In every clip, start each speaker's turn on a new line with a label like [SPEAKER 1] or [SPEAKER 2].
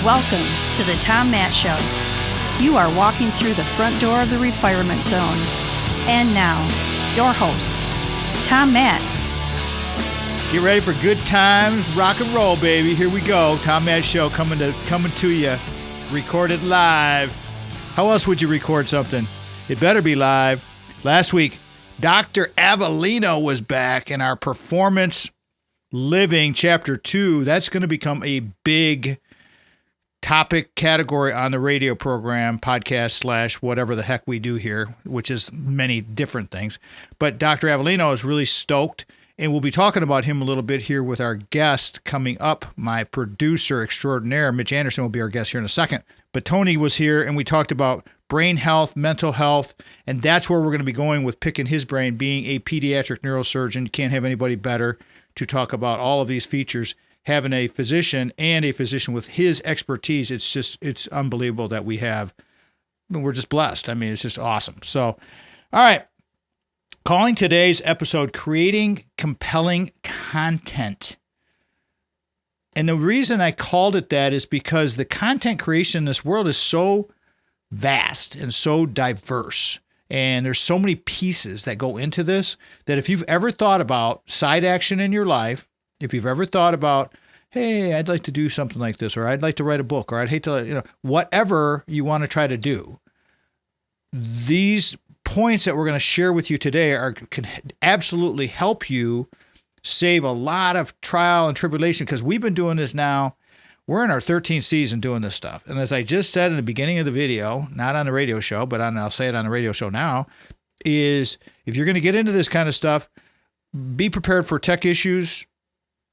[SPEAKER 1] Welcome to the Tom Matt Show. You are walking through the front door of the refirement zone. And now, your host, Tom Matt.
[SPEAKER 2] Get ready for good times, rock and roll, baby. Here we go. Tom Matt Show coming to you, recorded live. How else would you record something? It better be live. Last week, Dr. Avellino was back in our Performance Living Chapter 2. That's going to become a big topic category on the radio program, podcast / whatever the heck we do here, which is many different things. But Dr. Avellino is really stoked, and we'll be talking about him a little bit here with our guest coming up. My producer extraordinaire, Mitch Anderson, will be our guest here in a second. But Tony was here, and we talked about brain health, mental health, and that's where we're going to be going with picking his brain. Being a pediatric neurosurgeon, you can't have anybody better to talk about all of these features. Having a physician and a physician with his expertise, it's unbelievable that we're just blessed. I mean, it's just awesome. So, all right. Calling today's episode, Creating Compelling Content. And the reason I called it that is because the content creation in this world is so vast and so diverse. And there's so many pieces that go into this that if you've ever thought about side action in your life, if you've ever thought about, hey, I'd like to do something like this, or I'd like to write a book, or I'd hate to, whatever you want to try to do, these points that we're going to share with you today can absolutely help you save a lot of trial and tribulation, because we've been doing this now. We're in our 13th season doing this stuff. And as I just said in the beginning of the video, not on the radio show, but I'll say it on the radio show now, is if you're going to get into this kind of stuff, be prepared for tech issues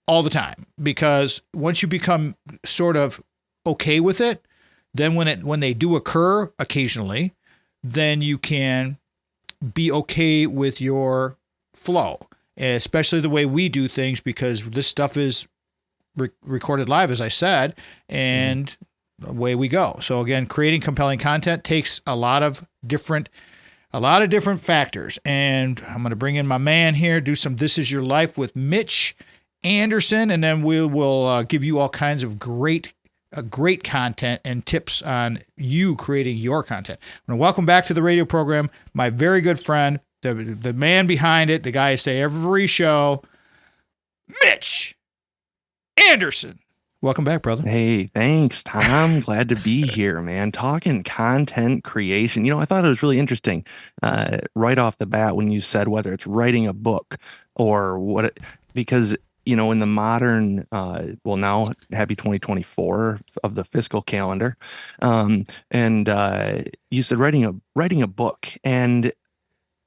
[SPEAKER 2] all the time, because once you become sort of okay with it, then when they do occur occasionally, then you can be okay with your flow, especially the way we do things, because this stuff is recorded live, as I said, and away we go. So again, creating compelling content takes a lot of different factors, and I'm going to bring in my man here, do some This Is Your Life with Mitch Anderson, and then we will give you all kinds of great content and tips on you creating your content. I want to welcome back to the radio program my very good friend, the man behind it, the guy I say every show, Mitch Anderson. Welcome back, brother.
[SPEAKER 3] Hey, thanks, Tom. Glad to be here, man. Talking content creation. I thought it was really interesting right off the bat when you said whether it's writing a book or what, because in the modern, now happy 2024 of the fiscal calendar, and you said writing a book. And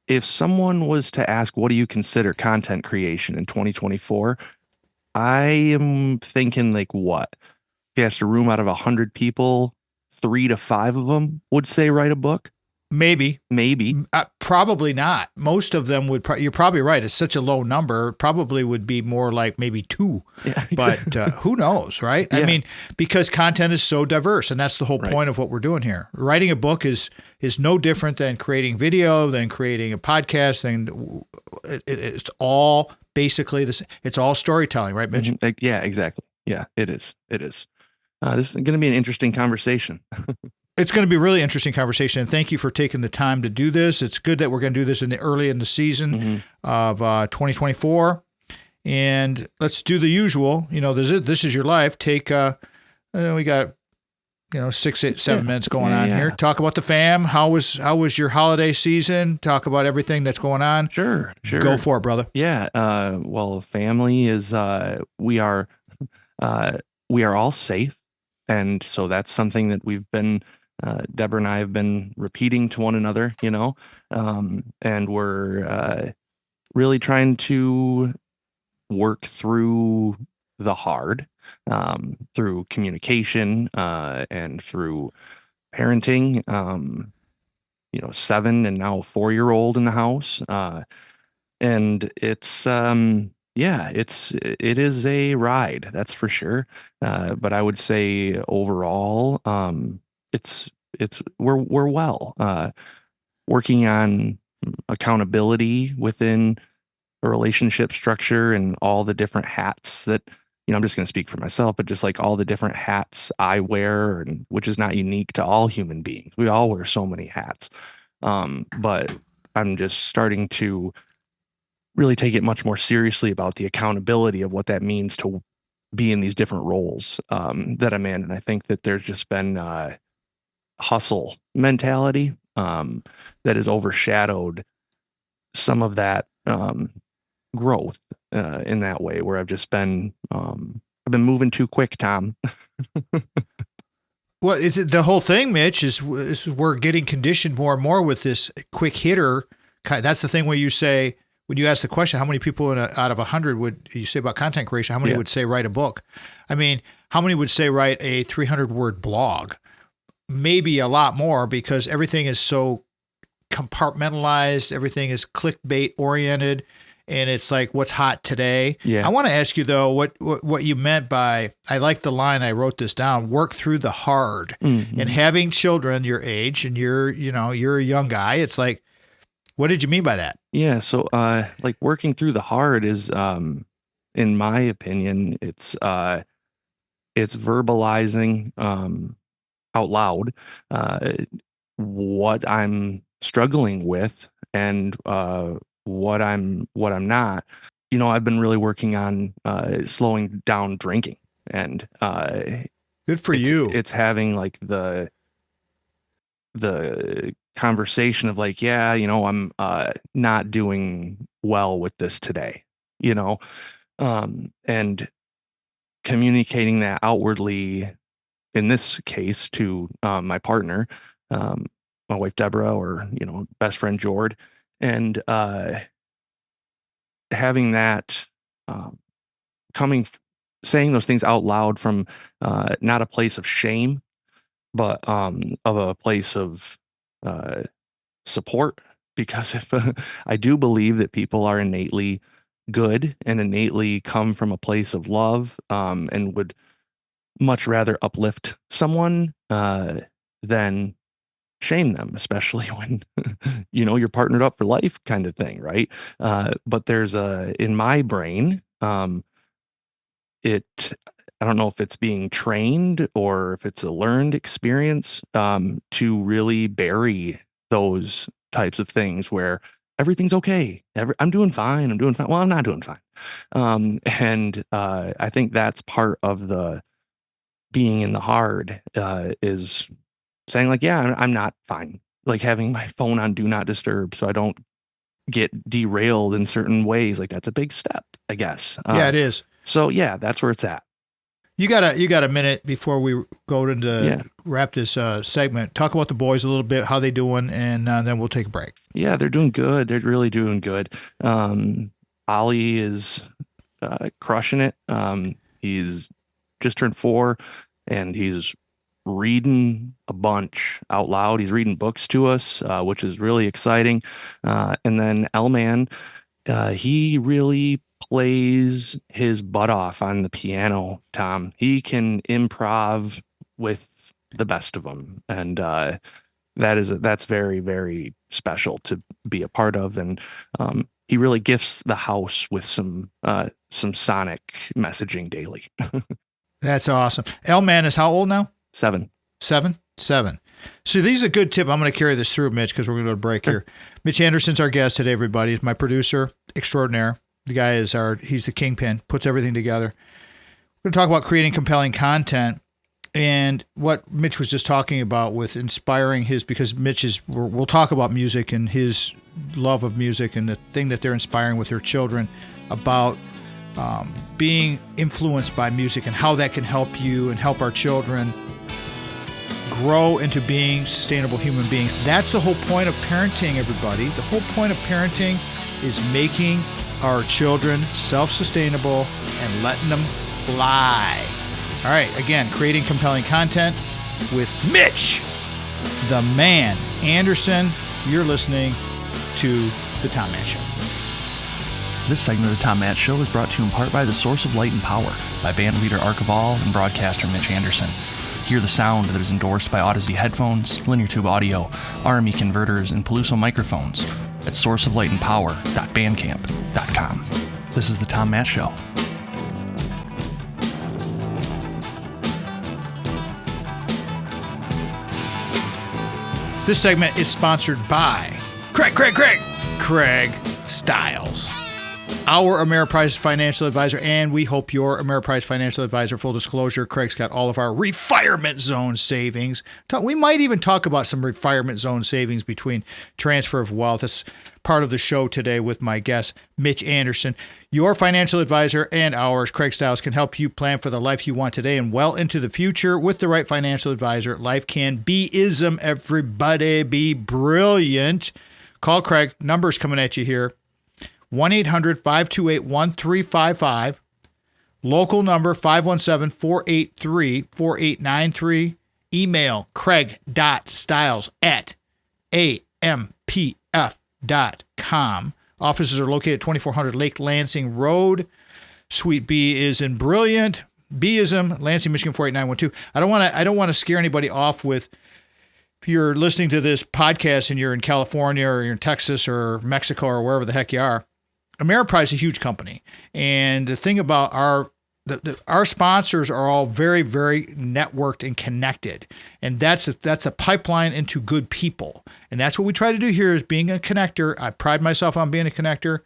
[SPEAKER 3] if someone was to ask, what do you consider content creation in 2024? I am thinking like what? If you asked a room out of 100 people, 3 to 5 of them would say write a book.
[SPEAKER 2] Maybe.
[SPEAKER 3] Probably
[SPEAKER 2] not. Most of them would. You're probably right. It's such a low number. Probably would be more like maybe 2. Yeah, exactly. But who knows, right? Yeah. I mean, because content is so diverse, and that's the whole point of what we're doing here. Writing a book is no different than creating video, than creating a podcast. It's all basically this. It's all storytelling, right, Mitch?
[SPEAKER 3] Yeah, exactly. Yeah, it is. This is going to be an interesting conversation.
[SPEAKER 2] It's going to be a really interesting conversation, and thank you for taking the time to do this. It's good that we're going to do this early in the season of 2024, and let's do the usual. This is your life. Take we got 6, 8, 7 minutes going on here. Talk about the fam. How was your holiday season? Talk about everything that's going on.
[SPEAKER 3] Sure.
[SPEAKER 2] Go for it, brother.
[SPEAKER 3] Yeah. Well, family is we are all safe, and so that's something that we've been. Deborah and I have been repeating to one another, and we're really trying to work through the hard, through communication and through parenting. 7 and now a 4-year-old in the house, and it's it is a ride, that's for sure. But I would say overall, we're well working on accountability within a relationship structure and all the different hats that I'm just going to speak for myself, but just like all the different hats I wear, and which is not unique to all human beings. We all wear so many hats. But I'm just starting to really take it much more seriously about the accountability of what that means to be in these different roles that I'm in. And I think that there's just been hustle mentality that has overshadowed some of that growth in that way, where I've just been I've been moving too quick, Tom.
[SPEAKER 2] Well, the whole thing, Mitch, is we're getting conditioned more and more with this quick hitter. That's the thing where you say, when you ask the question, how many people out of 100 would you say about content creation? How many would say write a book? I mean, how many would say write a 300-word blog? Maybe a lot more, because everything is so compartmentalized. Everything is clickbait oriented. And it's like, what's hot today?
[SPEAKER 3] Yeah.
[SPEAKER 2] I want to ask you, though, what you meant by, I like the line, I wrote this down, work through the hard.
[SPEAKER 3] Mm-hmm.
[SPEAKER 2] And having children your age, and you're a young guy, it's like, what did you mean by that?
[SPEAKER 3] Yeah. So like working through the hard is, in my opinion, it's verbalizing out loud what I'm struggling with, and what I'm not. I've been really working on slowing down drinking, and
[SPEAKER 2] good for you.
[SPEAKER 3] It's having like the conversation of like, yeah, I'm not doing well with this today, and communicating that outwardly, in this case to my partner, my wife Deborah, or best friend Jord, and having that saying those things out loud from not a place of shame, but of a place of support. Because if I do believe that people are innately good and innately come from a place of love, and would much rather uplift someone than shame them, especially when you're partnered up for life, kind of thing, right? But there's in my brain, I don't know if it's being trained or if it's a learned experience, to really bury those types of things where everything's okay. I'm doing fine. Well, I'm not doing fine. And I think that's part of the being in the hard, is saying like, yeah, I'm not fine. Like having my phone on do not disturb so I don't get derailed in certain ways. Like that's a big step, I guess.
[SPEAKER 2] Yeah, it is.
[SPEAKER 3] So yeah, that's where it's at.
[SPEAKER 2] You got a minute before we go into wrap this segment. Talk about the boys a little bit, how they doing, and then we'll take a break.
[SPEAKER 3] Yeah, they're doing good. They're really doing good. Ollie is crushing it. He's just turned 4, and he's reading a bunch out loud. He's reading books to us, which is really exciting. And then L-Man, he really plays his butt off on the piano, Tom. He can improv with the best of them. And that's very, very special to be a part of. And he really gifts the house with some sonic messaging daily.
[SPEAKER 2] That's awesome. L-Man is how old now?
[SPEAKER 3] 7.
[SPEAKER 2] 7? 7. So these are a good tip. I'm going to carry this through, Mitch, because we're going to go to break here. Mitch Anderson's our guest today, everybody. He's my producer extraordinaire. The guy he's the kingpin, puts everything together. We're going to talk about creating compelling content, and what Mitch was just talking about with inspiring because Mitch we'll talk about music and his love of music and the thing that they're inspiring with their children about being influenced by music and how that can help you and help our children grow into being sustainable human beings. That's the whole point of parenting, everybody. The whole point of parenting is making our children self-sustainable and letting them fly. All right, again, creating compelling content with Mitch, the man, Anderson. You're listening to The Tom Matt Show.
[SPEAKER 4] This segment of The Tom Matt Show is brought to you in part by The Source of Light and Power by band leader Archibald and broadcaster Mitch Anderson. Hear the sound that is endorsed by Odyssey headphones, linear tube audio, RME converters, and Peluso microphones at sourceoflightandpower.bandcamp.com. This is The Tom Matt Show.
[SPEAKER 2] This segment is sponsored by Craig Stiles, our Ameriprise financial advisor, and we hope your Ameriprise financial advisor. Full disclosure, Craig's got all of our retirement zone savings. We might even talk about some retirement zone savings between transfer of wealth. That's part of the show today with my guest, Mitch Anderson. Your financial advisor and ours, Craig Stiles, can help you plan for the life you want today and well into the future. With the right financial advisor, life can be-ism, everybody. Be brilliant. Call Craig. Numbers coming at you here. 1-800-528-1355. Local number 517-483-4893. Email craig.stiles@ampf.com. Offices are located at 2400 Lake Lansing Road. Suite B is in Brilliant. B-ism, Lansing, Michigan 48912. I don't want to scare anybody off with, if you're listening to this podcast and you're in California or you're in Texas or Mexico or wherever the heck you are, Ameriprise is a huge company. And the thing about our sponsors are all very, very networked and connected. And that's a pipeline into good people. And that's what we try to do here, is being a connector. I pride myself on being a connector.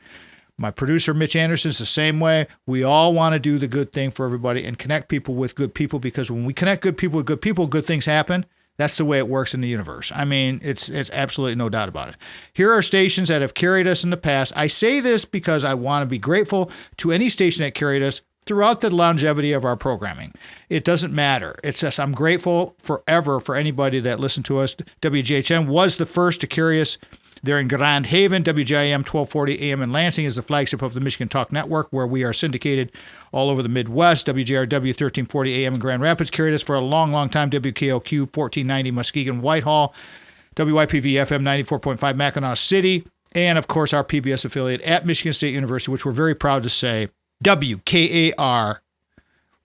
[SPEAKER 2] My producer, Mitch Anderson, is the same way. We all want to do the good thing for everybody and connect people with good people, because when we connect good people with good people, good things happen. That's the way it works in the universe. I mean, it's absolutely no doubt about it. Here are stations that have carried us in the past. I say this because I want to be grateful to any station that carried us throughout the longevity of our programming. It doesn't matter. It's just, I'm grateful forever for anybody that listened to us. WGHM was the first to carry us. They're in Grand Haven. WGIM 1240 AM in Lansing is the flagship of the Michigan Talk Network, where we are syndicated all over the Midwest. WGRW 1340 AM in Grand Rapids carried us for a long, long time. WKOQ 1490 Muskegon Whitehall. WYPV FM 94.5 Mackinac City. And, of course, our PBS affiliate at Michigan State University, which we're very proud to say, WKAR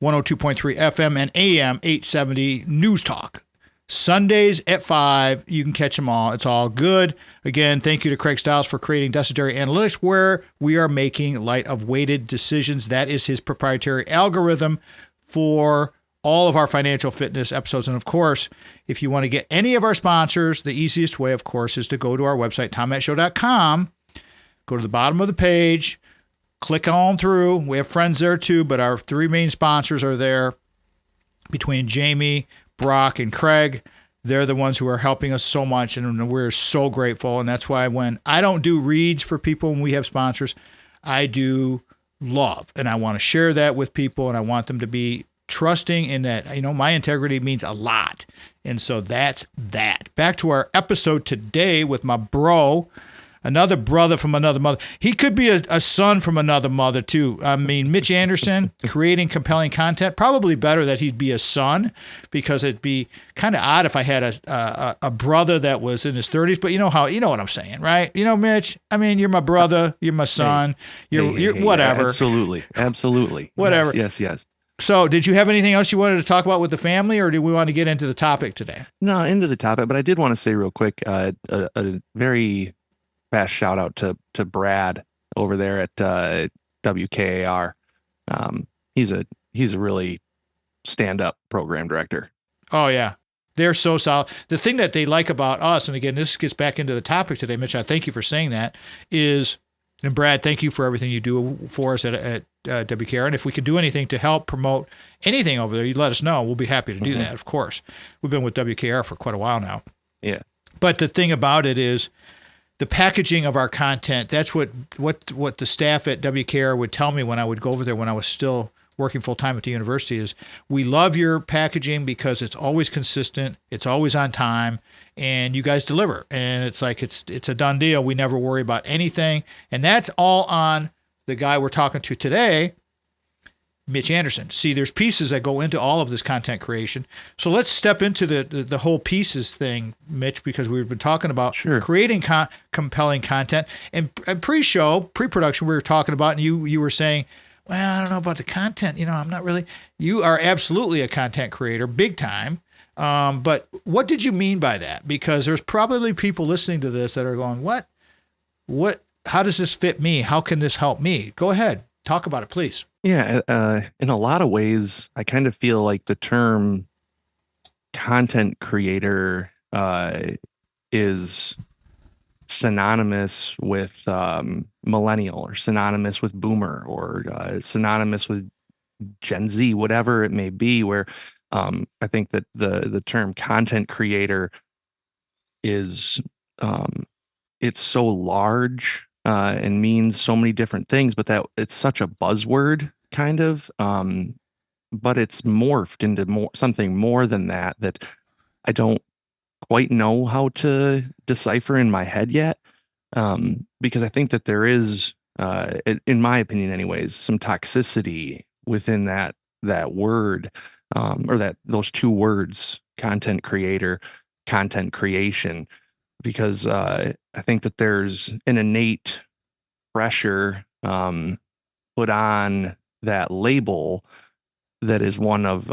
[SPEAKER 2] 102.3 FM and AM 870 News Talk. Sundays at 5, you can catch them all. It's all good. Again, thank you to Craig Stiles for creating Necessary Analytics, where we are making light of weighted decisions. That is his proprietary algorithm for all of our financial fitness episodes. And of course, if you want to get any of our sponsors, the easiest way, of course, is to go to our website, TomMattShow.com, go to the bottom of the page, click on through. We have friends there too, but our three main sponsors are there. Between Jamie, Brock, and Craig, they're the ones who are helping us so much, and we're so grateful. And that's why when I don't do reads for people when we have sponsors, I do love, and I want to share that with people, and I want them to be trusting in that. You know, my integrity means a lot, and so that's that. Back to our episode today with my bro, another brother from another mother. He could be a son from another mother, too. I mean, Mitch Anderson, creating compelling content. Probably better that he'd be a son, because it'd be kind of odd if I had a brother that was in his 30s. But you know what I'm saying, right? You know, Mitch, I mean, you're my brother. You're my son. You're whatever.
[SPEAKER 3] Absolutely.
[SPEAKER 2] Whatever.
[SPEAKER 3] Yes.
[SPEAKER 2] So did you have anything else you wanted to talk about with the family, or do we want to get into the topic today?
[SPEAKER 3] No, into the topic. But I did want to say real quick, a very fast shout out to Brad over there at WKAR. He's a really stand-up program director.
[SPEAKER 2] Oh yeah, they're so solid. The thing that they like about us, and again, this gets back into the topic today, Mitch, I thank you for saying that, is, and Brad, thank you for everything you do for us at WKAR. And if we can do anything to help promote anything over there, you let us know. We'll be happy to do that, of course. We've been with WKAR for quite a while now.
[SPEAKER 3] Yeah.
[SPEAKER 2] But the thing about it is, the packaging of our content, that's what the staff at WKAR would tell me when I would go over there when I was still working full-time at the university, is we love your packaging because it's always consistent, it's always on time, and you guys deliver. And it's like it's a done deal. We never worry about anything. And that's all on the guy we're talking to today, Mitch Anderson. See, there's pieces that go into all of this content creation. So let's step into the whole pieces thing, Mitch, because we've been talking about creating compelling content. And pre-production, we were talking about, and you were saying, well, I don't know about the content. You know, I'm not really. You are absolutely a content creator, big time. But what did you mean by that? Because there's probably people listening to this that are going, what? How does this fit me? How can this help me? Go ahead. Talk about it, please.
[SPEAKER 3] Yeah, in a lot of ways, I kind of feel like the term content creator is synonymous with millennial, or synonymous with boomer, or synonymous with Gen Z, whatever it may be, where I think that the term content creator is it's so large and means so many different things, but that it's such a buzzword kind of, but it's morphed into something more than that I don't quite know how to decipher in my head yet. Because I think that there is, in my opinion, anyways, some toxicity within that word, or those two words, content creator, content creation, because I think that there's an innate pressure put on that label that is one of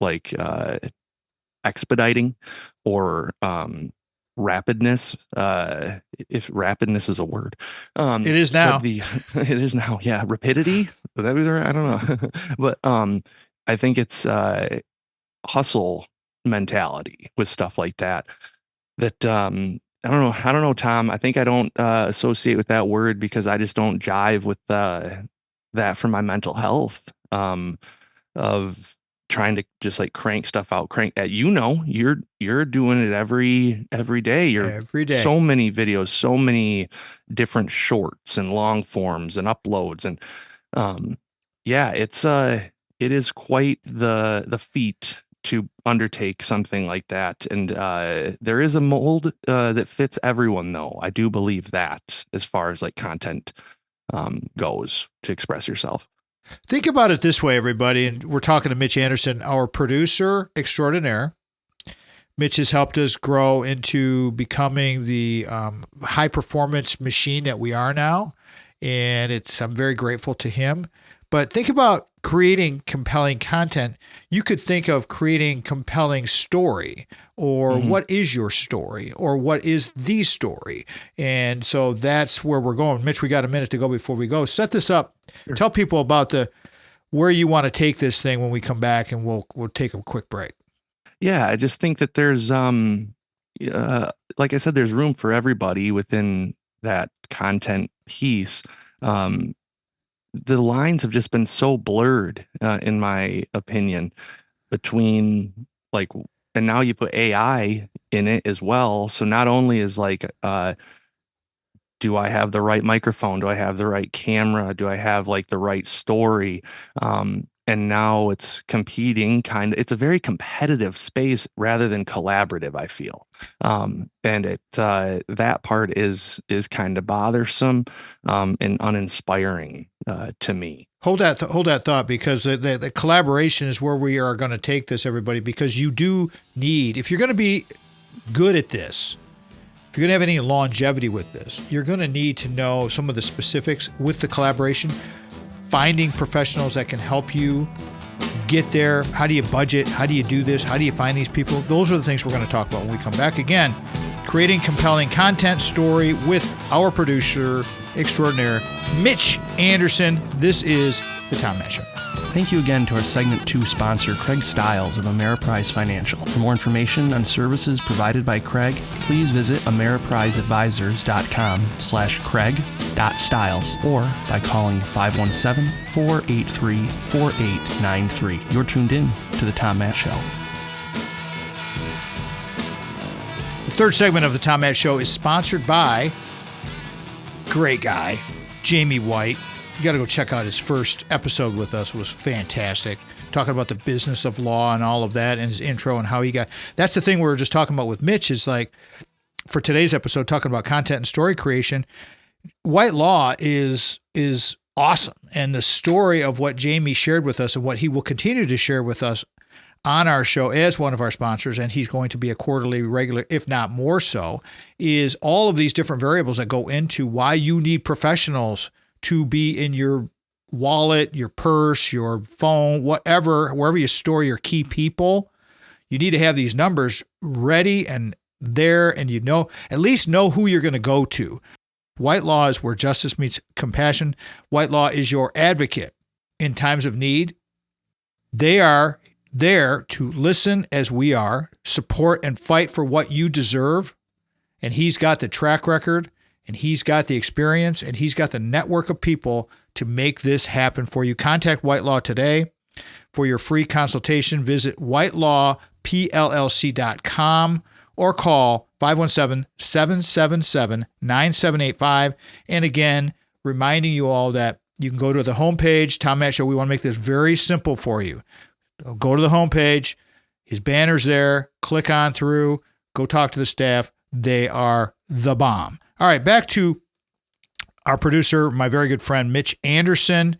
[SPEAKER 3] like expediting, or rapidness, if rapidness is a word.
[SPEAKER 2] It is now.
[SPEAKER 3] It is now, yeah. Rapidity, would that be the right? I don't know. But I think it's hustle mentality with stuff like that I don't know, Tom. I think I don't associate with that word because I just don't jive with that for my mental health, of trying to just like crank stuff out, you're doing it every day.
[SPEAKER 2] Every day.
[SPEAKER 3] So many videos, so many different shorts and long forms and uploads, and yeah, it is quite the feat to undertake something like that. And there is a mold that fits everyone, though. I do believe that, as far as like content goes, to express yourself.
[SPEAKER 2] Think about it this way, everybody. And we're talking to Mitch Anderson, our producer extraordinaire. Mitch has helped us grow into becoming the high performance machine that we are now. And I'm very grateful to him. But think about creating compelling content. You could think of creating compelling story, or what is your story, or what is the story. And so that's where we're going. Mitch, we got a minute to go before we go. Set this up. Sure. Tell people about where you want to take this thing when we come back, and we'll take a quick break.
[SPEAKER 3] Yeah, I just think that there's like I said, there's room for everybody within that content piece. The lines have just been so blurred, in my opinion, between like, and now you put AI in it as well. So not only is like, do I have the right microphone? Do I have the right camera? Do I have like the right story? And now it's competing it's a very competitive space rather than collaborative, I feel. And that part is kind of bothersome, and uninspiring to me.
[SPEAKER 2] Hold that thought, because the collaboration is where we are going to take this, everybody, because you do need, if you're going to be good at this, if you're going to have any longevity with this, you're going to need to know some of the specifics with the collaboration, finding professionals that can help you get there. How do you budget? How do you do this? How do you find these people? Those are the things we're going to talk about when we come back. Again, creating compelling content story with our producer extraordinaire, Mitch Anderson. This is the Tom Matt Show.
[SPEAKER 4] Thank you again to our Segment 2 sponsor, Craig Stiles of Ameriprise Financial. For more information on services provided by Craig, please visit ameripriseadvisors.com/Craig.Stiles or by calling 517-483-4893. You're tuned in to the Tom Matt Show.
[SPEAKER 2] The third segment of the Tom Matt Show is sponsored by great guy, Jamie White. You got to go check out his first episode with us. It was fantastic. Talking about the business of law and all of that, and his intro and how he got. That's the thing we were just talking about with Mitch, is like, for today's episode, talking about content and story creation. White Law is awesome. And the story of what Jamie shared with us and what he will continue to share with us on our show as one of our sponsors, and he's going to be a quarterly regular, if not more so, is all of these different variables that go into why you need professionals to be in your wallet, your purse, your phone, whatever, wherever you store your key people. You need to have these numbers ready and there, and at least know who you're going to go to. White Law is where justice meets compassion. White Law is your advocate in times of need. They are there to listen as we are, support and fight for what you deserve. And he's got the track record, and he's got the experience, and he's got the network of people to make this happen for you. Contact Whitelaw today for your free consultation. Visit whitelawpllc.com or call 517-777-9785. And again, reminding you all that you can go to the homepage, Tom Matt Show. We want to make this very simple for you. Go to the homepage. His banner's there. Click on through. Go talk to the staff. They are the bomb. All right, back to our producer, my very good friend, Mitch Anderson,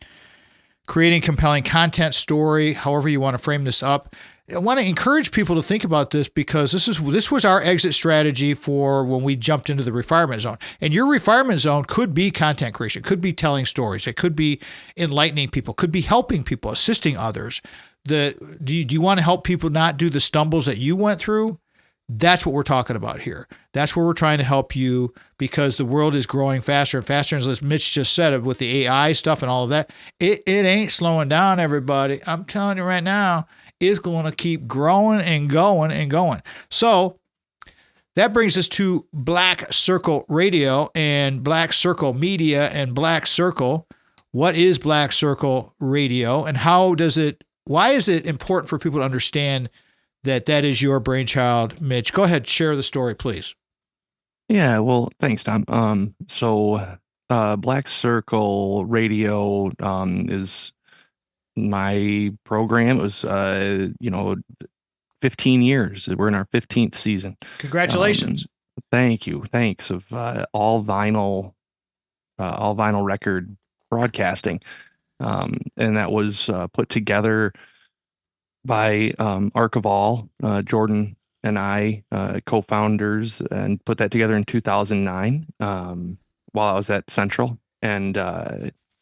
[SPEAKER 2] creating compelling content story, however you want to frame this up. I want to encourage people to think about this because this was our exit strategy for when we jumped into the refirement zone. And your refirement zone could be content creation, could be telling stories, it could be enlightening people, could be helping people, assisting others. Do you want to help people not do the stumbles that you went through? That's what we're talking about here. That's where we're trying to help you because the world is growing faster and faster. And as Mitch just said, with the AI stuff and all of that, it ain't slowing down, everybody. I'm telling you right now, it's going to keep growing and going and going. So that brings us to Black Circle Radio and Black Circle Media and Black Circle. What is Black Circle Radio and why is it important for people to understand that is your brainchild, Mitch? Go ahead, share the story, please.
[SPEAKER 3] Yeah, well, thanks, Tom. So Black Circle Radio is my program. It was 15 years. We're in our 15th season.
[SPEAKER 2] Congratulations.
[SPEAKER 3] Thank you. Thanks of all vinyl record broadcasting. And that was put together by Arc of All, Jordan and I, co-founders, and put that together in 2009 while I was at Central and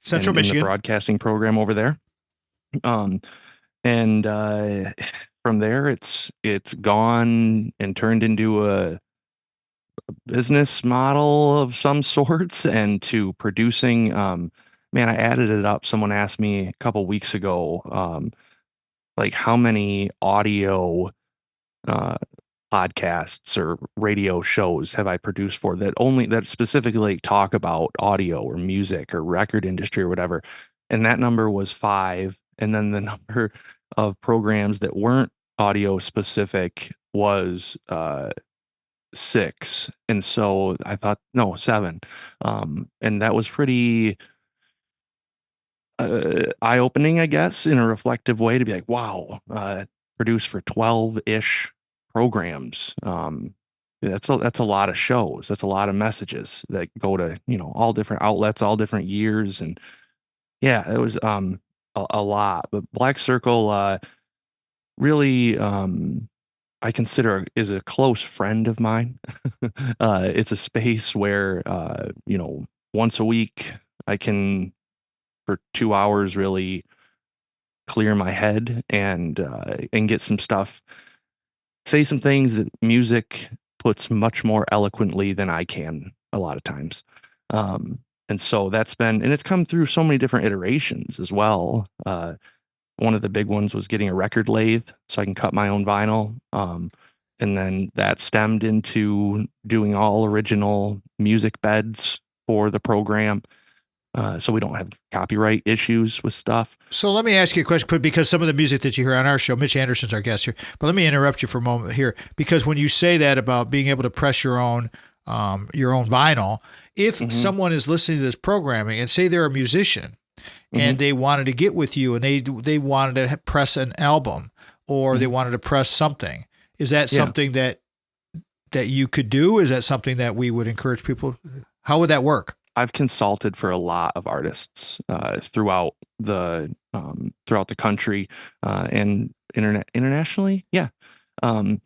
[SPEAKER 2] Central Michigan,
[SPEAKER 3] in the broadcasting program over there. And from there, it's gone and turned into a business model of some sorts, and to producing. Man, I added it up. Someone asked me a couple weeks ago, like how many audio podcasts or radio shows have I produced for that specifically talk about audio or music or record industry or whatever. And that number was 5. And then the number of programs that weren't audio specific was 6. And so I thought, no, 7. And that was pretty eye-opening, I guess, in a reflective way, to be like, wow, produced for 12-ish programs. That's a lot of shows. That's a lot of messages that go to, all different outlets, all different years. And yeah, it was a lot. But Black Circle really I consider is a close friend of mine. It's a space where once a week I can, for 2 hours, really clear my head and get some stuff, say some things that music puts much more eloquently than I can a lot of times. And so that's been, and it's come through so many different iterations as well. One of the big ones was getting a record lathe so I can cut my own vinyl. And then that stemmed into doing all original music beds for the program. So we don't have copyright issues with stuff.
[SPEAKER 2] So let me ask you a question, because some of the music that you hear on our show, Mitch Anderson's our guest here, but let me interrupt you for a moment here, because when you say that about being able to press your own vinyl, if someone is listening to this programming and say they're a musician and they wanted to get with you and they wanted to press an album or they wanted to press something, is that something that you could do? Is that something that we would encourage people? How would that work?
[SPEAKER 3] I've consulted for a lot of artists throughout the country and internationally. Yeah. And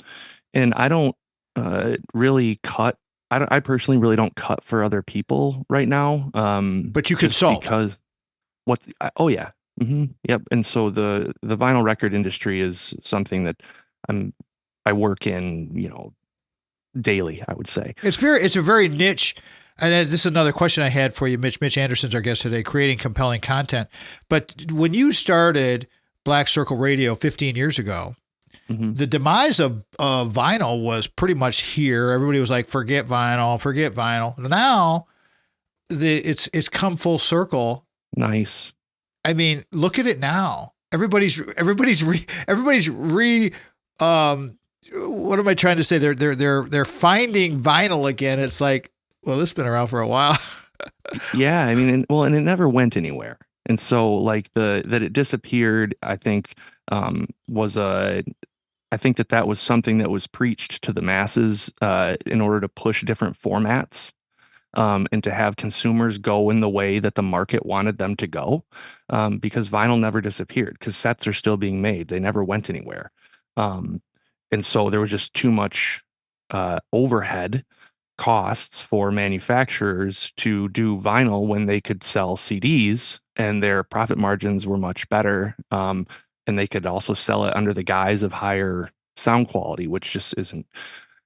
[SPEAKER 3] I don't really cut. I personally really don't cut for other people right now.
[SPEAKER 2] But you consult
[SPEAKER 3] because oh yeah. Yep. And so the vinyl record industry is something that I work in, daily, I would say.
[SPEAKER 2] It's a very niche. And this is another question I had for you, Mitch. Mitch Anderson's our guest today, creating compelling content. But when you started Black Circle Radio 15 years ago,
[SPEAKER 3] Mm-hmm.
[SPEAKER 2] the demise of vinyl was pretty much here. Everybody was like, forget vinyl. Now it's come full circle.
[SPEAKER 3] Nice.
[SPEAKER 2] I mean, look at it now. Everybody's what am I trying to say? They're finding vinyl again. It's like, well, this has been around for a while.
[SPEAKER 3] Yeah, I mean, and it never went anywhere. And so like that it disappeared, I think I think that was something that was preached to the masses in order to push different formats and to have consumers go in the way that the market wanted them to go, because vinyl never disappeared. Cassettes are still being made. They never went anywhere. And so there was just too much overhead costs for manufacturers to do vinyl when they could sell CDs, and their profit margins were much better. And they could also sell it under the guise of higher sound quality, which just isn't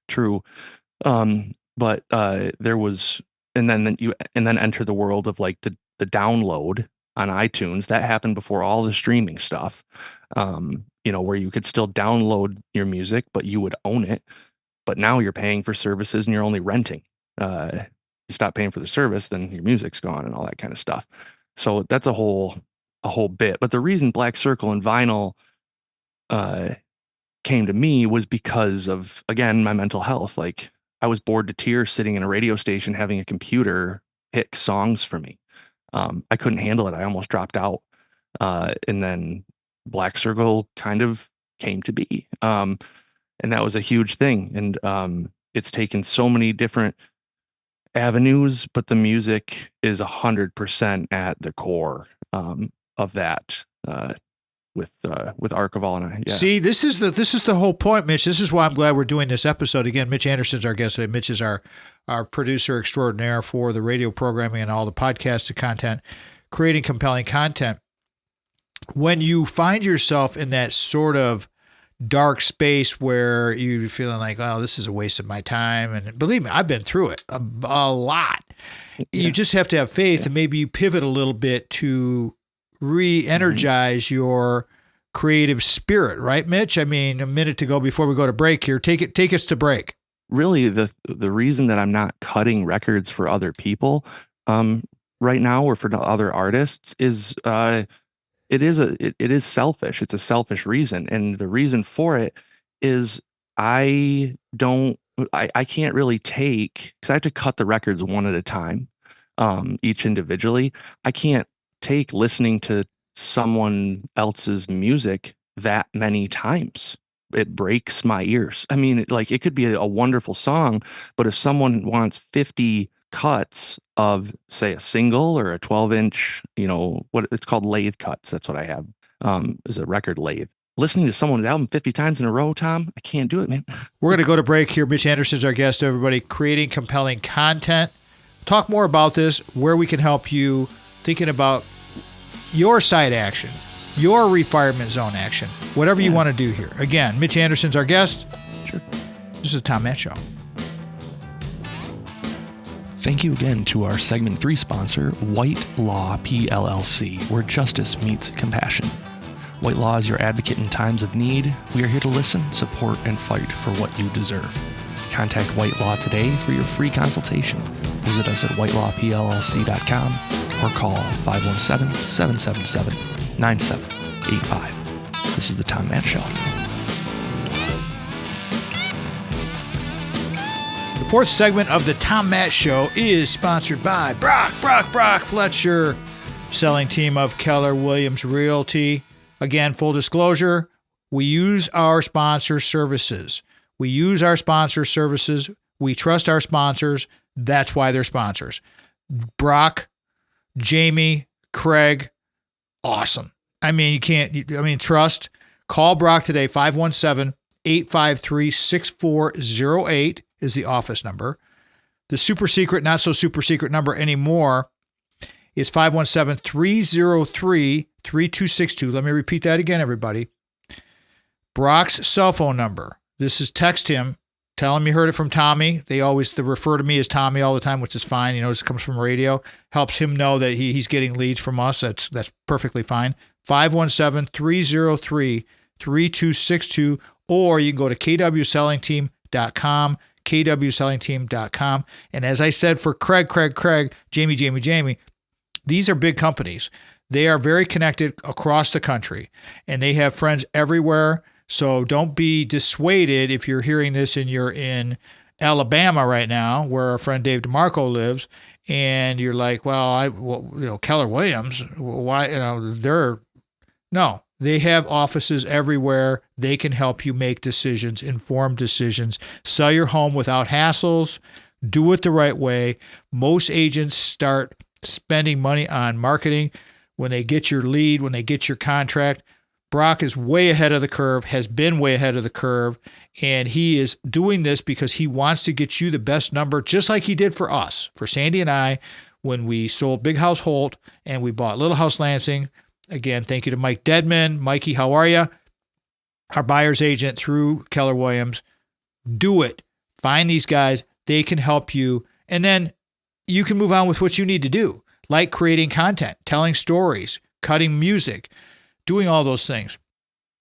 [SPEAKER 3] true. But there was, and then enter the world of like the download on iTunes. That happened before all the streaming stuff. Where you could still download your music, but you would own it. But now you're paying for services and you're only renting. You stop paying for the service, then your music's gone and all that kind of stuff. So that's a whole bit. But the reason Black Circle and vinyl came to me was because of, again, my mental health. Like, I was bored to tears sitting in a radio station having a computer pick songs for me. I couldn't handle it. I almost dropped out. And then Black Circle kind of came to be. And that was a huge thing. And it's taken so many different avenues, but the music is 100% at the core of that with Archival and I. Yeah.
[SPEAKER 2] See, this is the whole point, Mitch. This is why I'm glad we're doing this episode. Again, Mitch Anderson's our guest today. Mitch is our producer extraordinaire for the radio programming and all the podcasted content, creating compelling content. When you find yourself in that sort of dark space where you're feeling like, oh, this is a waste of my time. And believe me, I've been through it a lot. Yeah. You just have to have faith, and maybe you pivot a little bit to re-energize your creative spirit, right, Mitch? I mean, a minute to go before we go to break here. Take us to break.
[SPEAKER 3] Really, the reason that I'm not cutting records for other people right now, or for other artists, is it is selfish. It's a selfish reason. And the reason for it is I can't really take, because I have to cut the records one at a time, each individually. I can't take listening to someone else's music that many times. It breaks my ears. I mean, it could be a wonderful song, but if someone wants 50 cuts of, say, a single or a 12-inch, what it's called, lathe cuts. That's what I have, is a record lathe. Listening to someone's album 50 times in a row, Tom, I can't do it, man.
[SPEAKER 2] We're going to go to break here. Mitch Anderson's our guest, everybody. Creating compelling content. Talk more about this, where we can help you, thinking about your side action, your refinement zone action, whatever you want to do here. Again, Mitch Anderson's our guest.
[SPEAKER 3] Sure.
[SPEAKER 2] This is the Tom Matt Show.
[SPEAKER 4] Thank you again to our segment 3 sponsor, White Law PLLC, where justice meets compassion. White Law is your advocate in times of need. We are here to listen, support, and fight for what you deserve. Contact White Law today for your free consultation. Visit us at whitelawpllc.com or call 517-777-9785. This is the Tom Matt Show.
[SPEAKER 2] The fourth segment of the Tom Matt Show is sponsored by Brock Fletcher, selling team of Keller Williams Realty. Again, full disclosure, we use our sponsor services. We trust our sponsors. That's why they're sponsors. Brock, Jamie, Craig, awesome. I mean, trust. Call Brock today, 517-853-6408 is the office number. The super secret, not so super secret number anymore is 517-303-3262. Let me repeat that again, everybody. Brock's cell phone number. This is text him. Tell him you heard it from Tommy. They refer to me as Tommy all the time, which is fine. This comes from radio. Helps him know that he's getting leads from us. That's perfectly fine. 517-303-3262, or you can go to kwsellingteam.com, kwsellingteam.com. And as I said for Craig, Jamie, these are big companies. They are very connected across the country, and they have friends everywhere. So don't be dissuaded if you're hearing this and you're in Alabama right now, where our friend Dave DeMarco lives, and you're like, Keller Williams, why, no, they have offices everywhere. They can help you make decisions, informed decisions, sell your home without hassles, do it the right way. Most agents start spending money on marketing when they get your lead, when they get your contract. Brock is way ahead of the curve, has been way ahead of the curve, and he is doing this because he wants to get you the best number, just like he did for us, for Sandy and I, when we sold Big House Holt and we bought Little House Lansing. Again, thank you to Mike Dedman. Mikey, how are you? Our buyer's agent through Keller Williams. Do it. Find these guys. They can help you. And then you can move on with what you need to do, like creating content, telling stories, cutting music, doing all those things.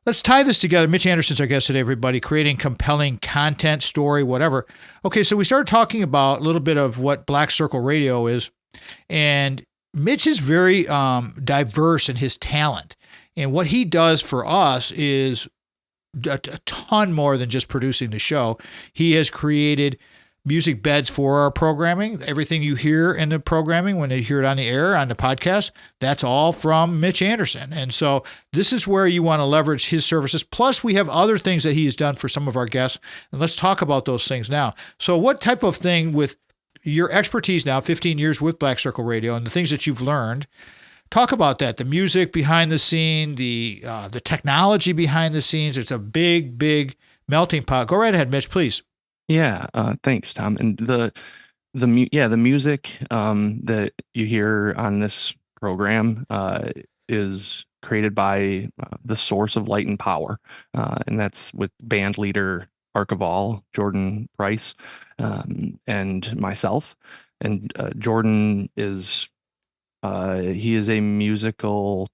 [SPEAKER 2] Let's tie this together. Mitch Anderson's our guest today, everybody, creating compelling content, story, whatever. Okay, so we started talking about a little bit of what Black Circle Radio is, and Mitch is very diverse in his talent, and what he does for us is a ton more than just producing the show. He has created music beds for our programming. Everything you hear in the programming, when they hear it on the air, on the podcast, that's all from Mitch Anderson. And so this is where you want to leverage his services. Plus, we have other things that he has done for some of our guests. And let's talk about those things now. So what type of thing, with your expertise now, 15 years with Black Circle Radio, and the things that you've learned, talk about that, the music behind the scene, the technology behind the scenes. It's a big, big melting pot. Go right ahead, Mitch, please.
[SPEAKER 3] Yeah, thanks, Tom. And the music that you hear on this program is created by the Source of Light and Power, and that's with band leader Archival, Jordan Price, and myself. And Jordan is he is a musical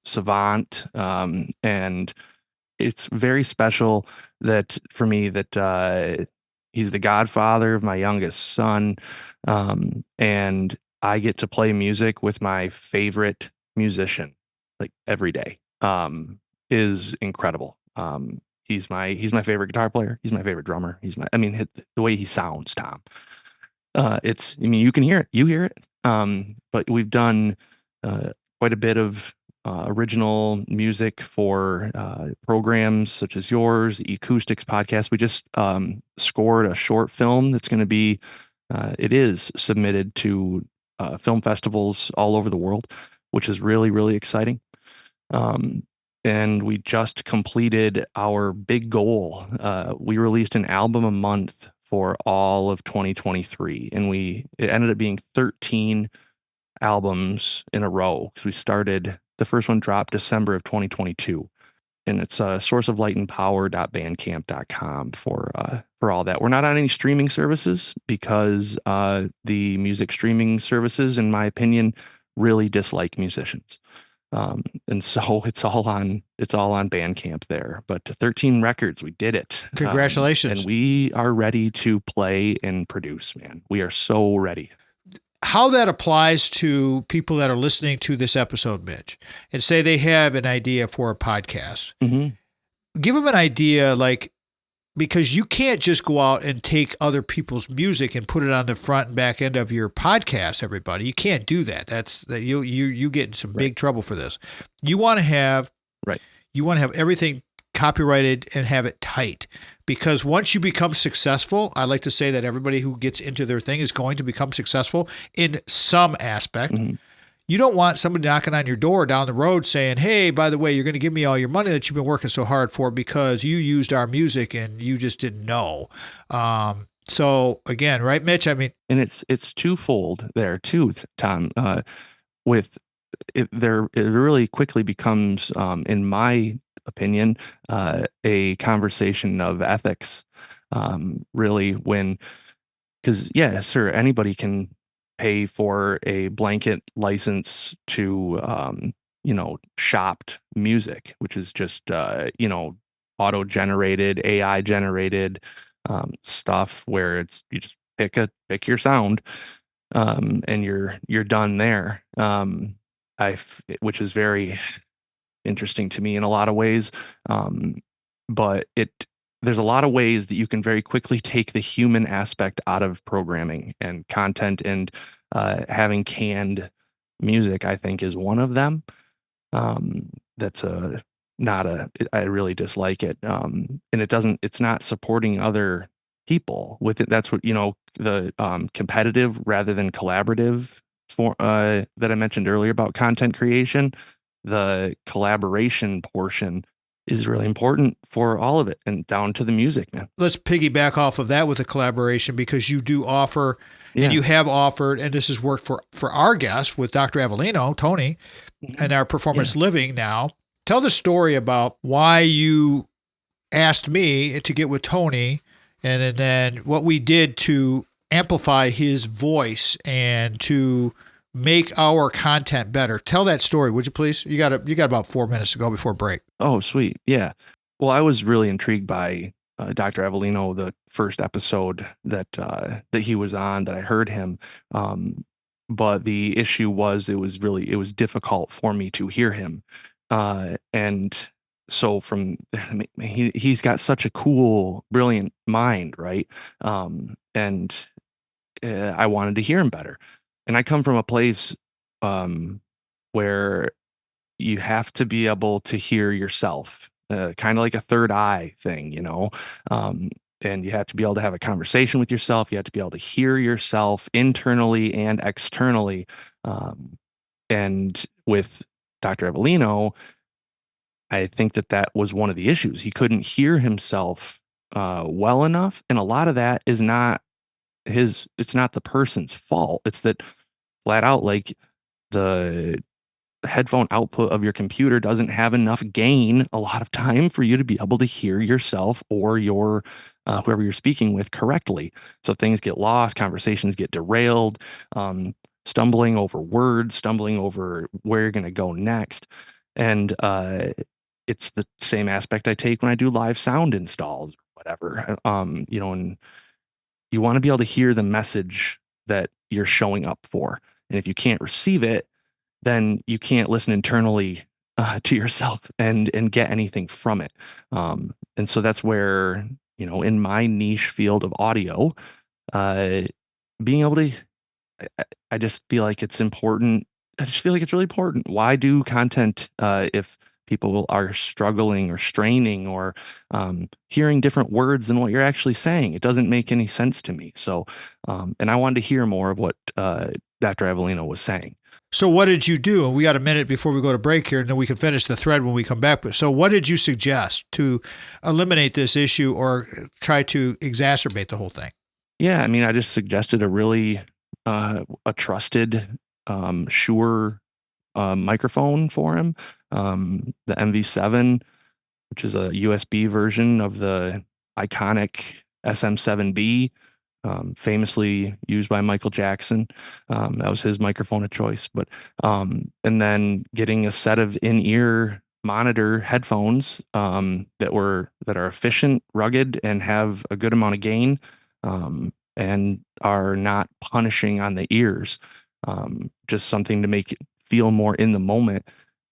[SPEAKER 3] savant, and it's very special that for me that he's the godfather of my youngest son, and I get to play music with my favorite musician, like every day. Is incredible. He's my favorite guitar player. He's my favorite drummer. The way he sounds, Tom. You can hear it. You hear it. But we've done quite a bit of original music for programs such as yours, the Acoustics podcast. We just scored a short film that's going to be, it is submitted to film festivals all over the world, which is really, really exciting. And we just completed our big goal. We released an album a month for all of 2023, and it ended up being 13 albums in a row. So the first one dropped December of 2022, and it's sourceoflightandpower.bandcamp.com for all that. We're not on any streaming services because the music streaming services, in my opinion, really dislike musicians. And so it's all on Bandcamp there. But 13 records, we did it.
[SPEAKER 2] Congratulations.
[SPEAKER 3] And we are ready to play and produce, man. We are so ready.
[SPEAKER 2] How that applies to people that are listening to this episode, Mitch, and say they have an idea for a podcast.
[SPEAKER 3] Mm-hmm.
[SPEAKER 2] Give them an idea, because you can't just go out and take other people's music and put it on the front and back end of your podcast, everybody. You can't do that. You get in some big trouble for this. You want to have everything copyrighted and have it tight, because once you become successful, I like to say that everybody who gets into their thing is going to become successful in some aspect. Mm-hmm. You don't want somebody knocking on your door down the road saying, hey, by the way, you're going to give me all your money that you've been working so hard for because you used our music and you just didn't know. So again, right, Mitch? And
[SPEAKER 3] it's twofold there too, Tom. With it really quickly becomes, in my opinion, a conversation of ethics. Really, because sure, anybody can pay for a blanket license to shopped music, which is just, auto generated, AI generated stuff where you just pick your sound, and you're done there. Which is very interesting to me in a lot of ways. But there's a lot of ways that you can very quickly take the human aspect out of programming and content, and having canned music, I think, is one of them. That's I really dislike it. And it's not supporting other people with it. That's what, the competitive rather than collaborative that I mentioned earlier about content creation. The collaboration portion is really important for all of it, and down to the music, man.
[SPEAKER 2] Let's piggyback off of that with the collaboration, because you do offer, and you have offered, and this has worked for our guest with Dr. Avellino, Tony, and our Performance Living now. Tell the story about why you asked me to get with Tony, and then what we did to amplify his voice and to make our content better. Tell that story, would you please? You got about 4 minutes to go before break.
[SPEAKER 3] Oh, sweet. Yeah. Well, I was really intrigued by Dr. Avellino, the first episode that he was on, that I heard him. But the issue was it was difficult for me to hear him. And so he's got such a cool, brilliant mind, right? And I wanted to hear him better. And I come from a place where you have to be able to hear yourself, kind of like a third eye thing, and you have to be able to have a conversation with yourself. You have to be able to hear yourself internally and externally. And with Dr. Avellino, I think that was one of the issues. He couldn't hear himself well enough. And a lot of that is it's not the person's fault. It's that flat out, like, the headphone output of your computer doesn't have enough gain a lot of time for you to be able to hear yourself or your whoever you're speaking with correctly. So things get lost, conversations get derailed, stumbling over words, stumbling over where you're going to go next. And it's the same aspect I take when I do live sound installs, whatever. And you want to be able to hear the message that you're showing up for. And if you can't receive it, then you can't listen internally to yourself and get anything from it. And so that's where, in my niche field of audio, being able to, I just feel like it's important. I just feel like it's really important. Why do content if people are struggling or straining or hearing different words than what you're actually saying? It doesn't make any sense to me. So, and I wanted to hear more of what Dr. Avellino was saying.
[SPEAKER 2] So what did you do? And we got a minute before we go to break here, and then we can finish the thread when we come back. So what did you suggest to eliminate this issue or try to exacerbate the whole thing?
[SPEAKER 3] Yeah, I mean, I just suggested a really a trusted, sure microphone for him, the MV7, which is a USB version of the iconic SM7B. Famously used by Michael Jackson. That was his microphone of choice. But and then getting a set of in-ear monitor headphones that are efficient, rugged, and have a good amount of gain, and are not punishing on the ears. Just something to make it feel more in the moment.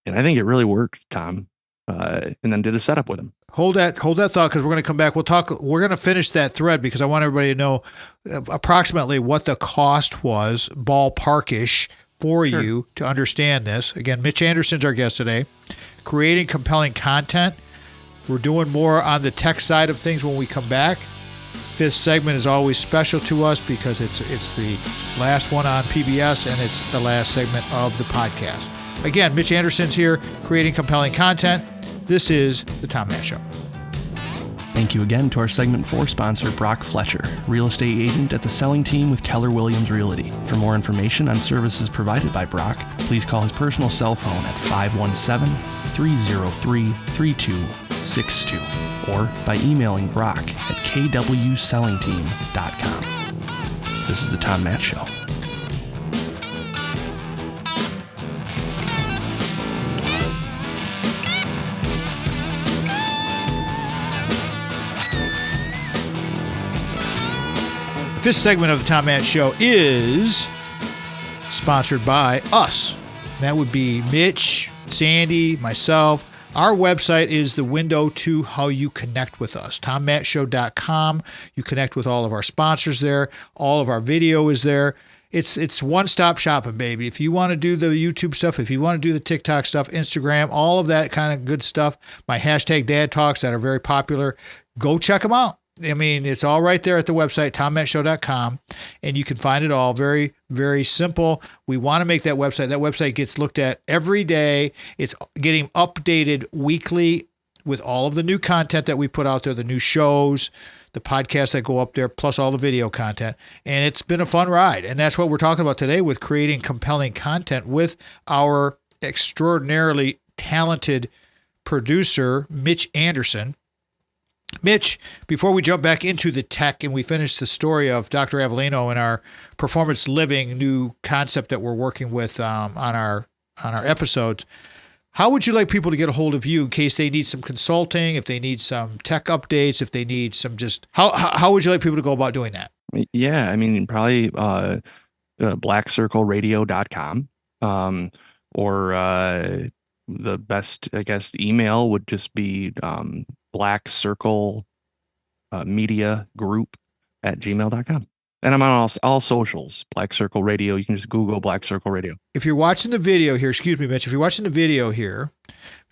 [SPEAKER 3] And I think it really worked, Tom. And then did a setup with him.
[SPEAKER 2] Hold that thought, because we're going to come back. We're going to finish that thread because I want everybody to know approximately what the cost was, ballparkish, for you to understand this. Again, Mitch Anderson's our guest today. Creating compelling content. We're doing more on the tech side of things when we come back. This segment is always special to us because it's the last one on PBS and it's the last segment of the podcast. Again, Mitch Anderson's here, creating compelling content. This is the Tom Matt Show.
[SPEAKER 4] Thank you again to our segment 4 sponsor, Brock Fletcher, real estate agent at the selling team with Keller Williams Realty. For more information on services provided by Brock, please call his personal cell phone at 517-303-3262 or by emailing Brock at kwsellingteam.com. This is the Tom Matt Show.
[SPEAKER 2] Fifth segment of the Tom Matt Show is sponsored by us. That would be Mitch, Sandy, myself. Our website is the window to how you connect with us. TomMattShow.com. You connect with all of our sponsors there. All of our video is there. It's one-stop shopping, baby. If you want to do the YouTube stuff, if you want to do the TikTok stuff, Instagram, all of that kind of good stuff, my hashtag Dad Talks that are very popular, go check them out. I mean, it's all right there at the website, TomMattShow.com, and you can find it all. Very, very simple. We want to make that website. That website gets looked at every day. It's getting updated weekly with all of the new content that we put out there, the new shows, the podcasts that go up there, plus all the video content. And it's been a fun ride. And that's what we're talking about today with creating compelling content with our extraordinarily talented producer, Mitch Anderson. Mitch, before we jump back into the tech and we finish the story of Dr. Avellino and our performance living new concept that we're working with on our episodes, how would you like people to get a hold of you in case they need some consulting, if they need some tech updates, if they need some just how would you like people to go about doing that?
[SPEAKER 3] Yeah, I mean, probably blackcircleradio.com or the best, I guess, email would just be Black Circle Media Group at gmail.com. And I'm on all socials, Black Circle Radio. You can just Google Black Circle Radio.
[SPEAKER 2] If you're watching the video here, excuse me, Mitch, if you're watching the video here,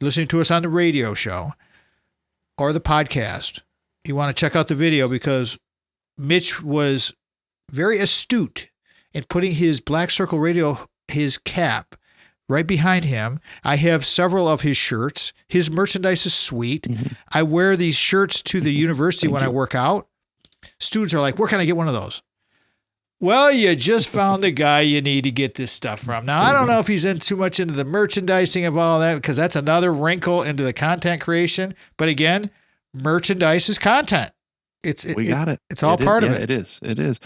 [SPEAKER 2] listening to us on the radio show or the podcast, you want to check out the video because Mitch was very astute in putting his Black Circle Radio, his cap, right behind him. I have several of his shirts. His merchandise is sweet. Mm-hmm. I wear these shirts to the university when I work out. Students are like, where can I get one of those? Well, you just found the guy you need to get this stuff from. Now, I don't know if he's in too much into the merchandising of all that because that's another wrinkle into the content creation. But again, merchandise is content.
[SPEAKER 3] We got it.
[SPEAKER 2] It's all part of it.
[SPEAKER 3] It is. It is.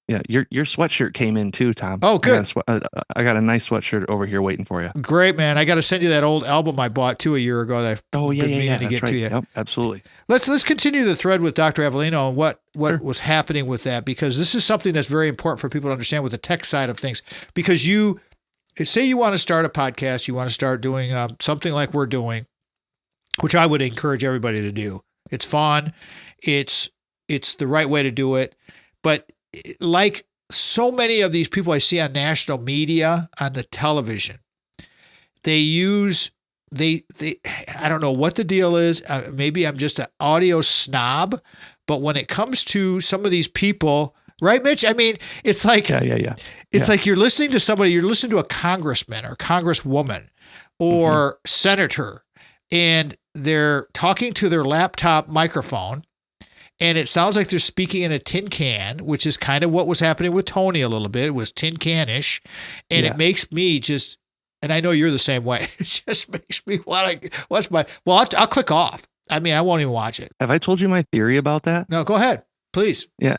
[SPEAKER 3] Yeah, your sweatshirt came in too, Tom.
[SPEAKER 2] Oh, good.
[SPEAKER 3] I got a nice sweatshirt over here waiting for you.
[SPEAKER 2] Great, man. I got to send you that old album I bought too a year ago that I've been meaning to get to you.
[SPEAKER 3] Yep, absolutely.
[SPEAKER 2] Let's continue the thread with Dr. Avellino and what sure. was happening with that, because this is something that's very important for people to understand with the tech side of things. Because say you want to start a podcast, you want to start doing something like we're doing, which I would encourage everybody to do. It's fun. It's the right way to do it. But like so many of these people I see on national media, on the television, I don't know what the deal is. Maybe I'm just an audio snob, but when it comes to some of these people, right, Mitch? I mean, it's like, It's like you're listening to somebody, you're listening to a congressman or congresswoman or senator, and they're talking to their laptop microphone. And it sounds like they're speaking in a tin can, which is kind of what was happening with Tony a little bit. It was tin can-ish. And it makes me just, and I know you're the same way, it just makes me want to watch I'll click off. I mean, I won't even watch it.
[SPEAKER 3] Have I told you my theory about that?
[SPEAKER 2] No, go ahead, please.
[SPEAKER 3] Yeah.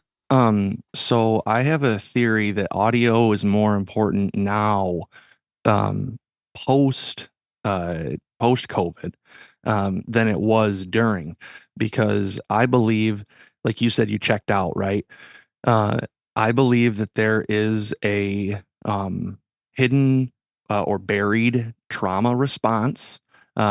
[SPEAKER 3] So I have a theory that audio is more important now, post COVID, than it was during, because I believe, like you said, you checked out, right? I believe that there is a hidden or buried trauma response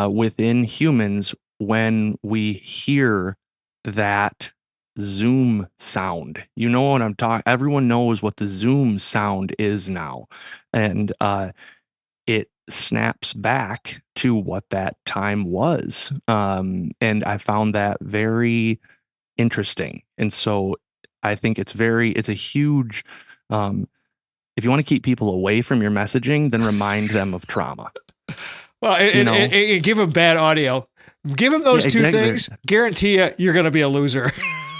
[SPEAKER 3] within humans when we hear that Zoom sound. You know what I'm talking? Everyone knows what the Zoom sound is now, and it snaps back to what that time was. And I found that very interesting. And so I think it's a huge, if you want to keep people away from your messaging, then remind them of trauma.
[SPEAKER 2] Well, and give them bad audio. Give them those two things. Guarantee you're going to be a loser.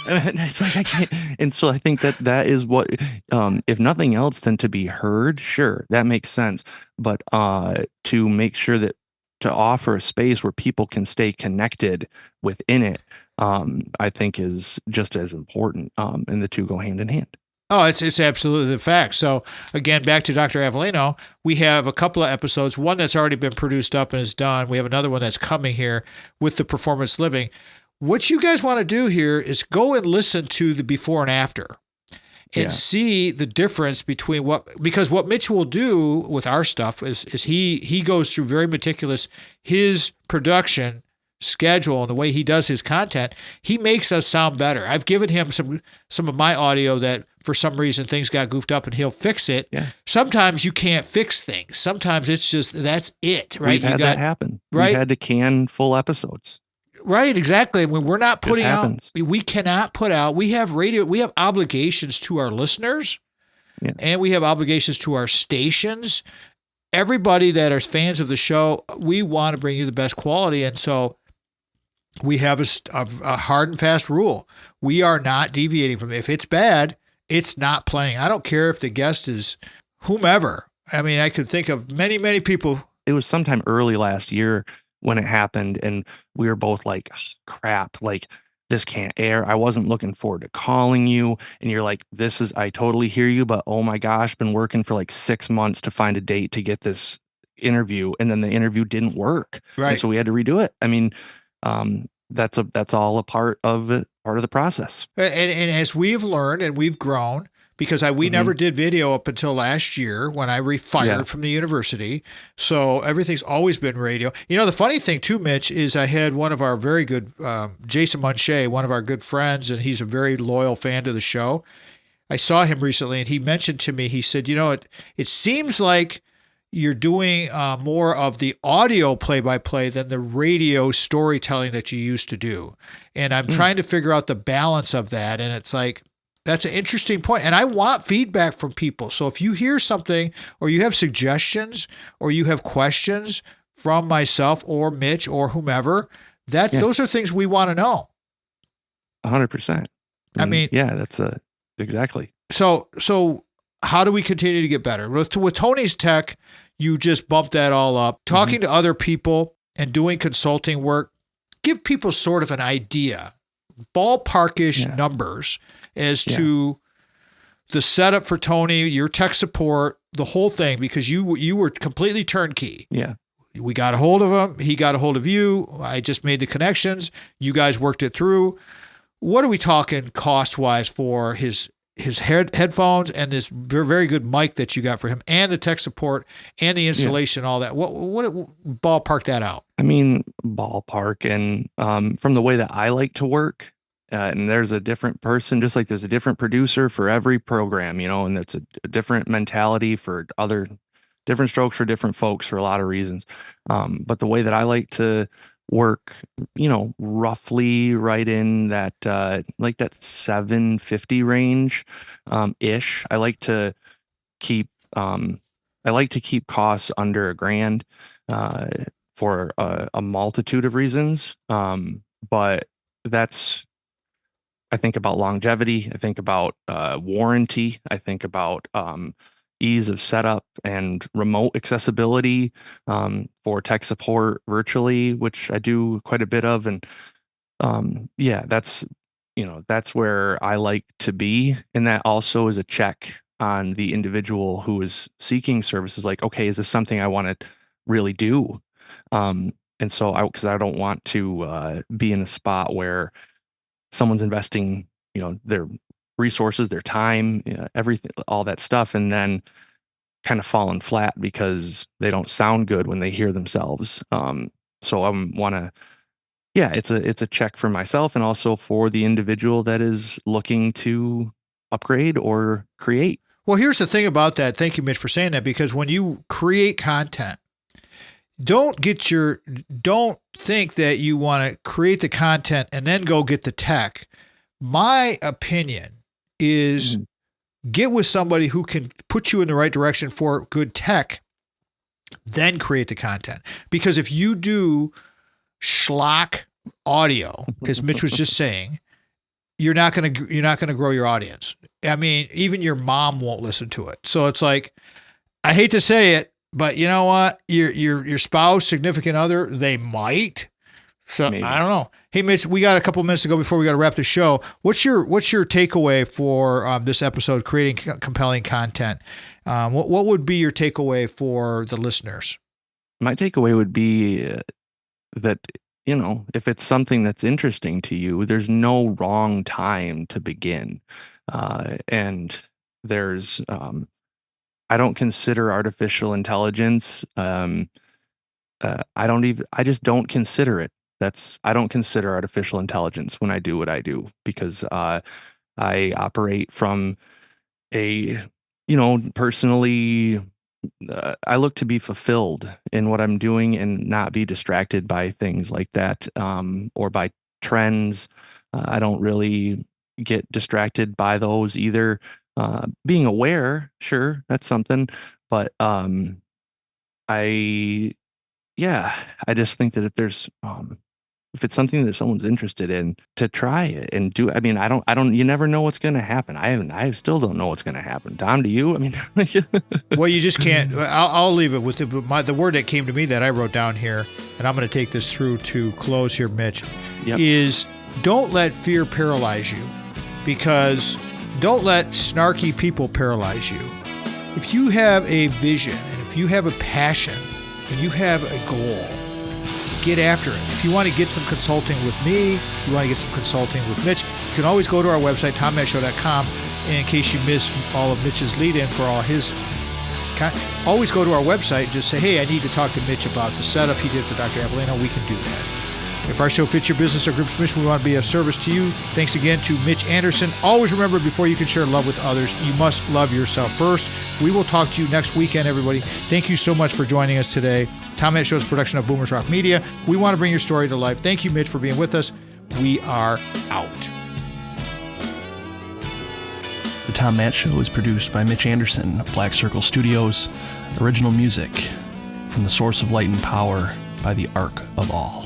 [SPEAKER 3] And it's like I can't, and so I think that is what, if nothing else, then to be heard. Sure, that makes sense. But to make sure that to offer a space where people can stay connected within it, I think is just as important. And the two go hand in hand.
[SPEAKER 2] Oh, it's absolutely the fact. So again, back to Dr. Avellino, we have a couple of episodes, one that's already been produced up and is done. We have another one that's coming here with the Performance Living. What you guys want to do here is go and listen to the before and after. and see the difference between because what Mitch will do with our stuff is he goes through very meticulous his production schedule and the way he does his content. He makes us sound better. I've given him some of my audio that for some reason things got goofed up and he'll fix it.
[SPEAKER 3] Yeah.
[SPEAKER 2] Sometimes you can't fix things. Sometimes it's just, that's it, right?
[SPEAKER 3] We've had that happen.
[SPEAKER 2] Right?
[SPEAKER 3] We've had to can full episodes.
[SPEAKER 2] Right, exactly. When we're not putting out,
[SPEAKER 3] happens.
[SPEAKER 2] we cannot put out, we have obligations to our listeners, and we have obligations to our stations. Everybody that are fans of the show, we want to bring you the best quality. And so we have a hard and fast rule. We are not deviating from it. If it's bad, it's not playing. I don't care if the guest is whomever. I mean, I could think of many, many people.
[SPEAKER 3] It was sometime early last year when it happened, and we were both like, crap, like this can't air. I wasn't looking forward to calling you. And you're like, I totally hear you, but oh my gosh, been working for like 6 months to find a date to get this interview. And then the interview didn't work.
[SPEAKER 2] Right.
[SPEAKER 3] And so we had to redo it. I mean, that's all a part of it, part of the process.
[SPEAKER 2] And as we've learned and we've grown, because we never did video up until last year when I refired from the university. So everything's always been radio. You know, the funny thing too, Mitch, is I had one of our very good, Jason Munche, one of our good friends, and he's a very loyal fan to the show. I saw him recently and he mentioned to me, he said, it seems like you're doing more of the audio play-by-play than the radio storytelling that you used to do. And I'm trying to figure out the balance of that. And it's like, that's an interesting point. And I want feedback from people. So if you hear something or you have suggestions or you have questions from myself or Mitch or whomever, those are things we want to know.
[SPEAKER 3] 100%.
[SPEAKER 2] I mean,
[SPEAKER 3] that's exactly.
[SPEAKER 2] So how do we continue to get better? With Tony's Tech, you just bump that all up. Talking to other people and doing consulting work, give people sort of an idea, ballparkish numbers as to the setup for Tony, your tech support, the whole thing, because you were completely turnkey.
[SPEAKER 3] Yeah.
[SPEAKER 2] We got a hold of him. He got a hold of you. I just made the connections. You guys worked it through. What are we talking cost-wise for his headphones and this very, very good mic that you got for him and the tech support and the installation, all that? What ballpark that out? I
[SPEAKER 3] mean, ballpark, and from the way that I like to work, and there's a different person, just like there's a different producer for every program, and it's a different mentality for different strokes for different folks for a lot of reasons. But the way that I like to work, roughly right in that, like that 750 range, ish. I like to keep costs under $1,000, for a multitude of reasons. But I think about longevity. I think about warranty. I think about ease of setup and remote accessibility for tech support virtually, which I do quite a bit of. And that's where I like to be. And that also is a check on the individual who is seeking services. Like, okay, is this something I want to really do? And so because I don't want to be in a spot where someone's investing, their resources, their time, everything, all that stuff, and then kind of falling flat because they don't sound good when they hear themselves. So it's a check for myself and also for the individual that is looking to upgrade or create.
[SPEAKER 2] Well, here's the thing about that. Thank you, Mitch, for saying that, because when you create content, don't think that you want to create the content and then go get the tech. My opinion is get with somebody who can put you in the right direction for good tech, then create the content. Because if you do schlock audio, as Mitch was just saying, you're not going to grow your audience. I mean, even your mom won't listen to it. So it's like, I hate to say it, but you know what? Your spouse, significant other, they might. So maybe. I don't know. Hey, Mitch, we got a couple minutes to go before we got to wrap the show. What's your takeaway for this episode, creating compelling content? What would be your takeaway for the listeners?
[SPEAKER 3] My takeaway would be that if it's something that's interesting to you, there's no wrong time to begin. And there's, I don't consider artificial intelligence. I just don't consider it. I don't consider artificial intelligence when I do what I do, because I operate from a, personally, I look to be fulfilled in what I'm doing and not be distracted by things like that, or by trends. I don't really get distracted by those either. Being aware, sure, that's something, but I, yeah, I just think that if it's something that someone's interested in, to try it and do. I mean, you never know what's going to happen. I still don't know what's going to happen. Tom, do you? I mean,
[SPEAKER 2] well, you just can't. I'll leave it with it. But the word that came to me that I wrote down here, and I'm going to take this through to close here, Mitch, is don't let fear paralyze you, because don't let snarky people paralyze you. If you have a vision and if you have a passion and you have a goal, get after it. If you want to get some consulting with me, if you want to get some consulting with Mitch, you can always go to our website, TomMattShow.com. And in case you missed all of Mitch's lead-in for all his, always go to our website and just say, hey, I need to talk to Mitch about the setup he did for Dr. Avellino. We can do that. If our show fits your business or group's mission, we want to be of service to you. Thanks again to Mitch Anderson. Always remember, before you can share love with others, you must love yourself first. We will talk to you next weekend, everybody. Thank you so much for joining us today. Tom Matt Show's production of Boomers Rock Media. We want to bring your story to life. Thank you, Mitch, for being with us. We are out.
[SPEAKER 4] The Tom Matt Show is produced by Mitch Anderson of Black Circle Studios. Original music from the Source of Light and Power by the Ark of All.